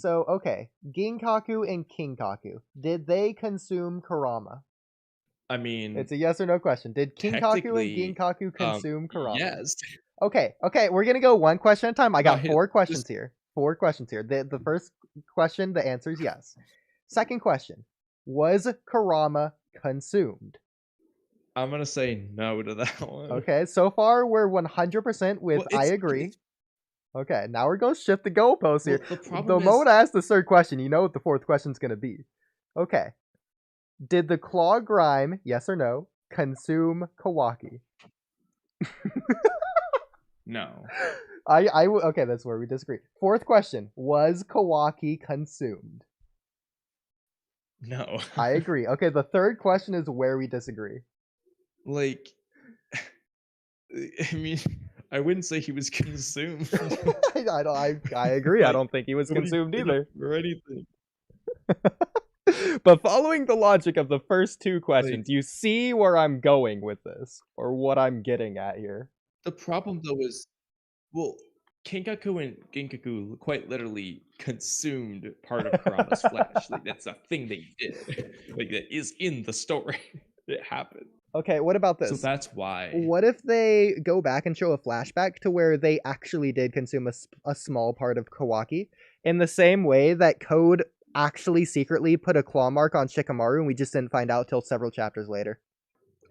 So, okay, Ginkaku and Kinkaku, did they consume Kurama? I mean, It's a yes or no question. Did Kinkaku and technically, Ginkaku consume Kurama? yes. Okay, we're gonna go one question at a time. I No, got four this questions here. Four questions here. The first question, the answer is yes. Second question, was Kurama consumed? I'm gonna say no to that one. Okay, so far we're 100% with Well, I it's agree. Okay, now we're gonna shift the goalposts here. well, the The problem is moment I ask the third question, you know what the fourth question's gonna be. Okay, did the claw grime, yes or no, consume Kawaki? no. Okay, that's where we disagree. Fourth question, was Kawaki consumed? No. I agree. Okay, the third question is where we disagree. Like, I mean, I wouldn't say he was consumed. I agree. I Like, don't think he was nobody consumed beat him either. or anything. But following the logic of the first two Like, questions, you see where I'm going with this, or what I'm getting at here. the problem though is, well, Kinkaku and Ginkaku quite literally consumed part of Kurama's flesh. Like, that's a thing they did. Like, that is in the story. It happened. Okay, what about So this? that's why. What if they go back and show a flashback to where they actually did consume a small part of Kawaki, in the same way that Code actually secretly put a claw mark on Shikamaru and we just didn't find out till several chapters later?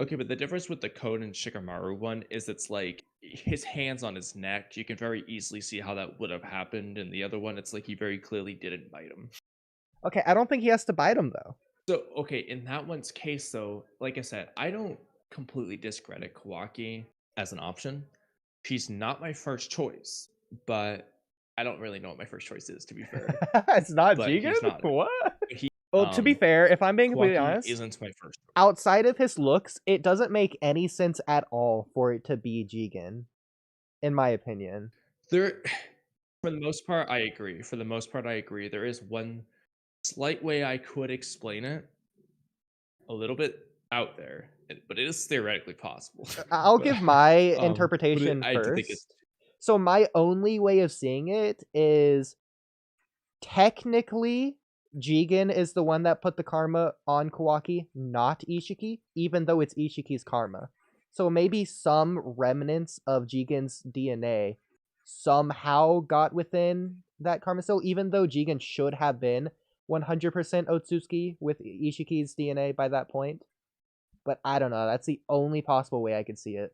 Okay, but the difference with the Code and Shikamaru one is it's like his hands on his neck. You can very easily see how that would have happened. And the other one, it's like he very clearly didn't bite him. Okay, I don't think he has to bite him though. So, okay, in that one's case, though, like I said, I don't completely discredit Kawaki as an option. He's not my first choice, but I don't really know what my first choice is, to be fair. It's not But Jigen? he's not. What? He, Well, to be fair, if I'm being completely Kawaki honest, isn't my first. outside of his looks, it doesn't make any sense at all for it to be Jigen, in my opinion. There, for the most part, I agree. For the most part, I agree. There is one slight way I could explain it, a little bit out there, but it is theoretically possible. I'll but, give my but interpretation I do think it's first. So my only way of seeing it is technically Jigen is the one that put the karma on Kawaki, not Ishiki, even though it's Ishiki's karma. So maybe some remnants of Jigen's DNA somehow got within that karma cell, even though Jigen should have been 100% Otsutsuki with Ishiki's DNA by that point. But I don't know. That's the only possible way I could see it.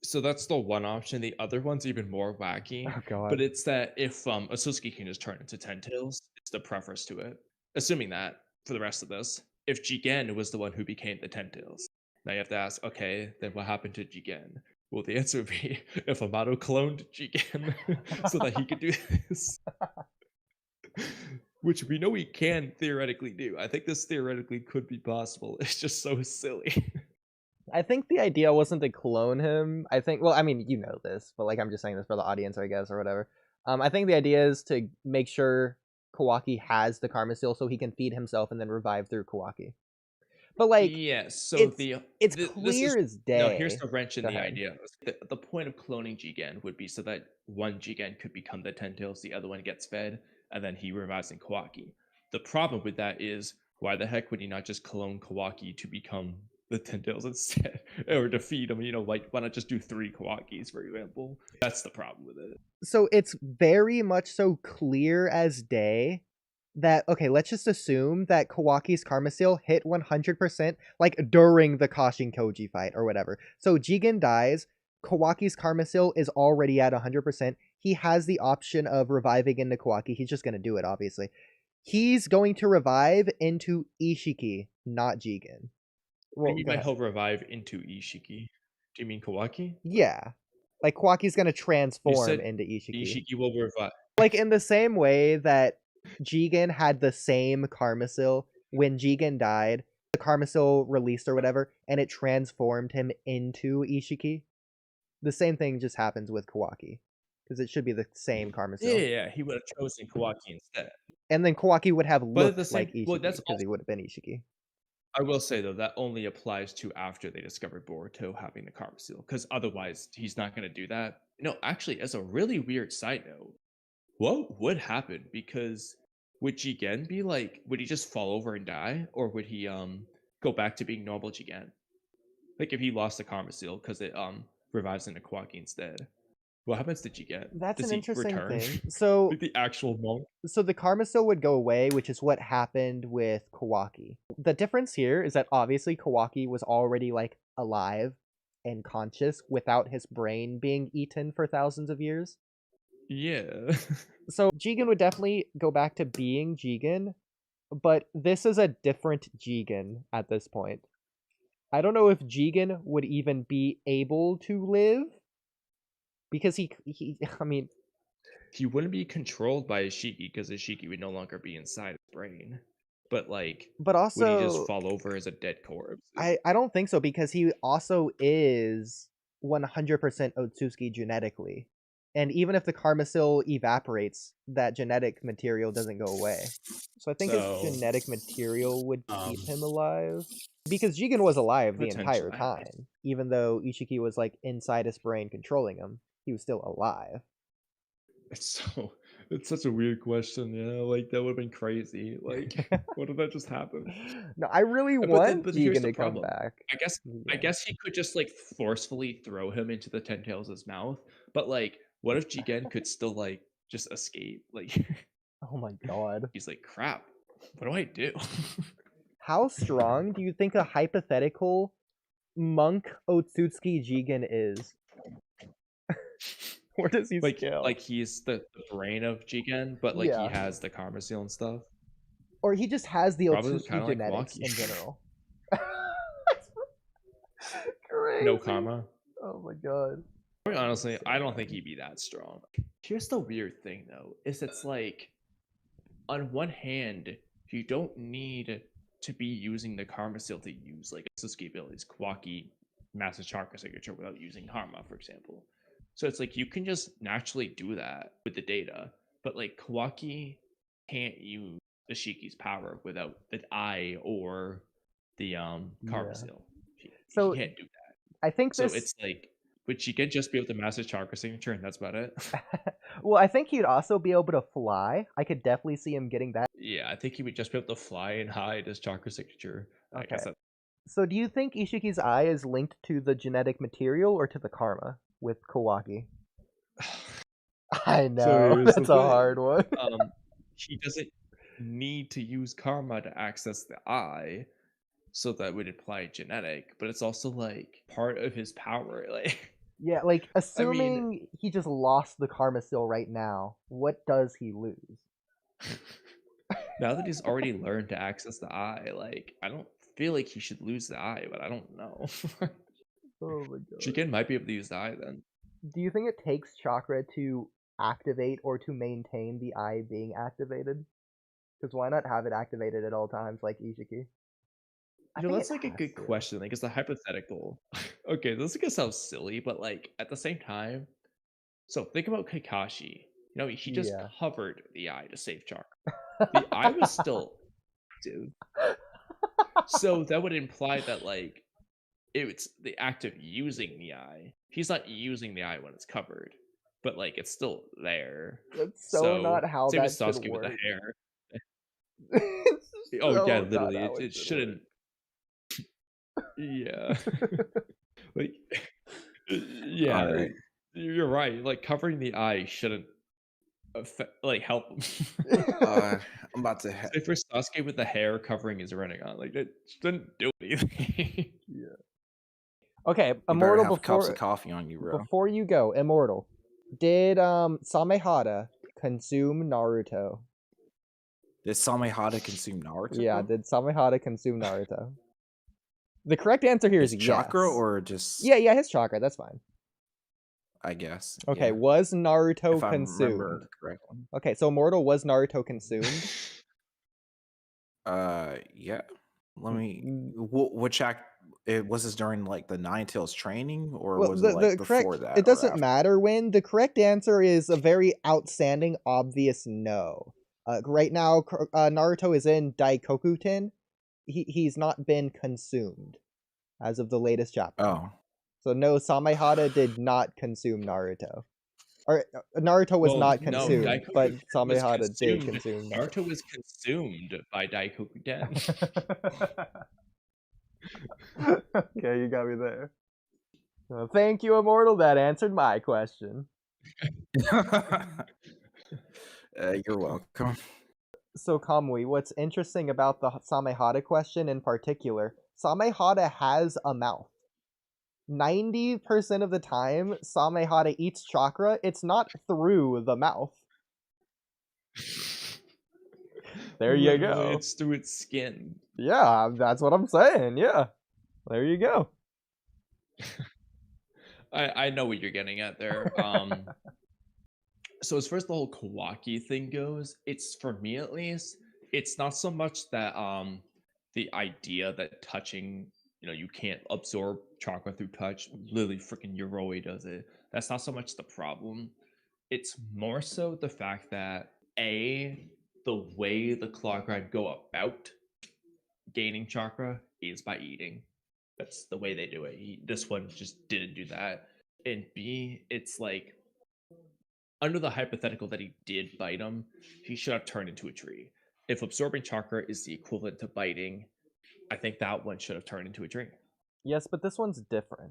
so that's the one option. The other one's even more wacky, Oh god. but it's that if Otsutsuki can just turn into Ten Tails, it's the preface to it. Assuming that for the rest of this, if Jigen was the one who became the Ten Tails, now you have to ask, okay, then what happened to Jigen? Well, the answer would be if Amato cloned Jigen so that he could do this. Which we know he can theoretically do. I think this theoretically could be possible. It's just so silly. I think the idea wasn't to clone him. I think, well, I mean, you know this, but like I'm just saying this for the audience, I guess, or whatever. I think the idea is to make sure Kawaki has the karma seal so he can feed himself and then revive through Kawaki. But like, Yes. So it's this clear is as no. Here's day. the wrench in Go the ahead. idea. The point of cloning Jigen would be so that one Jigen could become the Ten Tails, the other one gets fed, and then he revives in Kawaki. The problem with that is why the heck would he not just clone Kawaki to become the Ten Tails instead, or to feed him? You know, like why not just do 3 Kawakis, for example? That's the problem with it. So it's very much so clear as day that, okay, let's just assume that Kawaki's karma seal hit 100% like during the Kashin Koji fight or whatever. So Jigen dies, Kawaki's karma seal is already at 100%. He has the option of reviving into Kawaki. He's just going to do it, obviously. He's going to revive into Ishiki, not Jigen. What Well, do you mean go by ahead. he'll revive into Ishiki? Do you mean Kawaki? Yeah. Like Kawaki's going to You transform said into Ishiki. Ishiki will revive. Like in the same way that Jigen had the same Karmasil when Jigen died, the Karmasil released or whatever, and it transformed him into Ishiki. The same thing just happens with Kawaki. Because it should be the same Karmasil. Yeah, he would have chosen Kawaki instead. And then Kawaki would have But at the looked same, like well, Ishiki that's because he would have been Ishiki. I will say though that only applies to after they discovered Boruto having the karma seal, because otherwise he's not going to do that. No, actually, as a really weird side note, what would happen? Because would Jigen be like? Would he just fall over and die, or would he go back to being normal Jigen? Like if he lost the karma seal because it revives into Kawaki instead. What happens to Jigen? That's Does an he interesting return? thing. So Like the actual monk? so the karma still would go away, which is what happened with Kawaki. The difference here is that obviously Kawaki was already like alive and conscious without his brain being eaten for thousands of years. Yeah. So Jigen would definitely go back to being Jigen, but this is a different Jigen at this point. I don't know if Jigen would even be able to live because he I mean, He wouldn't be controlled by Ishiki because Ishiki would no longer be inside his brain. But like, but would he just also fall over as a dead corpse? I don't think so because he also is 100% Otsutsuki genetically. And even if the Karmasil evaporates, that genetic material doesn't go away. So I think his So, genetic material would keep him alive. Because Jigen was alive the entire potentially. time. Even though Ishiki was like inside his brain controlling him, he was still alive. It's such a weird question, yeah. Like that would have been crazy. Like, what did that just happen? No, I really want But here's Jigen the to come problem. back. I Yeah. guess he could just like forcefully throw him into the Ten Tails' mouth. But like, what if Jigen could still like just escape? Like, Oh my god. he's like, crap. What do I do? How strong do you think a hypothetical monk Otsutsuki Jigen is? Where does he scale? like he's the brain of Jigen, but like he Yeah. has the karma seal and stuff. Or he just has the Probably kind Otsutsuki of like genetics Walky. in general. No Crazy. karma. Oh my god. Honestly, I don't think he'd be that strong. Here's the weird thing though, is it's like on one hand, you don't need to be using the karma seal to use like Sasuke abilities, Kawaki, massive chakra signature without using karma, for example. So it's like you can just naturally do that with the data, but like Kawaki can't use the Shiki's power without the eye or the karma Yeah. seal. He So can't do that. I think So this it's like, would she could just be able to master chakra signature and that's about it? well, I think he'd also be able to fly. I could definitely see him getting that. Yeah, I think he would just be able to fly and hide his chakra signature. I guess Okay. that. So do you think Ishiki's eye is linked to the genetic material or to the karma with Kawaki? I So know. here's the That's a thing. hard one. He doesn't need to use karma to access the eye, so that would imply genetic, but it's also like part of his power. Like, Yeah, like I mean, assuming he just lost the karma seal right now, what does he lose? now that he's already learned to access the eye, like, I don't feel like he should lose the eye, but I don't know. Oh my god. Chicken might be able to use the eye then. Do you think it takes chakra to activate or to maintain the eye being activated? Because why not have it activated at all times like Ishiki? I You know, think that's it like a has good to. question. Like, it's a hypothetical. Okay, this is gonna sound silly, but like at the same time, so think about Kakashi. You know, he just Yeah. covered the eye to save Chakra. The eye was still active. So that would imply that like it's the act of using the eye. He's not using the eye when it's covered, but like it's still there. That's so So not how same as that should Sasuke with the work. hair. It's Oh yeah, so not literally, how it it should work. shouldn't. Yeah, like All yeah, right. you're right. Like covering the eye shouldn't like help him. I'm about to. Say for Sasuke with the hair covering his Rinnegan, like it shouldn't do anything. Yeah. Okay, You better Immortal, have cups of coffee on you, bro. before you go, Immortal. Did Samehada consume Naruto? Did Samehada consume Naruto? Yeah, did Samehada consume Naruto? The correct answer here is His yes. chakra or just Yeah, his chakra, that's fine. I guess. Okay, yeah. was Naruto If I consumed? remember correctly. Okay, so Immortal, was Naruto consumed? Yeah. Let me. Which act? It was this during like the Nine Tails training, or Well, was it like before correct, that? it or doesn't after? matter when. The correct answer is a very outstanding, obvious no. Right now, Naruto is in Daikoku-ten. He's not been consumed as of the latest chapter. Oh, So no, Samehada did not consume Naruto. Or Naruto was Well, not no, consumed, but Daikoku was Samehada did consumed. consume. Naruto was consumed by Daikokuden. Okay, you got me there. Thank you, Immortal. That answered my question. You're welcome. So, Kamui, what's interesting about the Samehada question in particular, Samehada has a mouth. 90% of the time, Samehada eats chakra, it's not through the mouth. There you Literally, go. it's through its skin. Yeah, that's what I'm saying. Yeah. There you go. I know what you're getting at there. So as far as the whole Kawaki thing goes, it's, for me at least, it's not so much that the idea that touching, you can't absorb chakra through touch. Literally freaking Yoroi does it. That's not so much the problem. It's more so the fact that the way the claw grind go about gaining chakra is by eating. That's the way they do it. This one just didn't do that. And B, it's like, under the hypothetical that he did bite him, he should have turned into a tree. If absorbing chakra is the equivalent to biting, I think that one should have turned into a tree. Yes, but this one's different.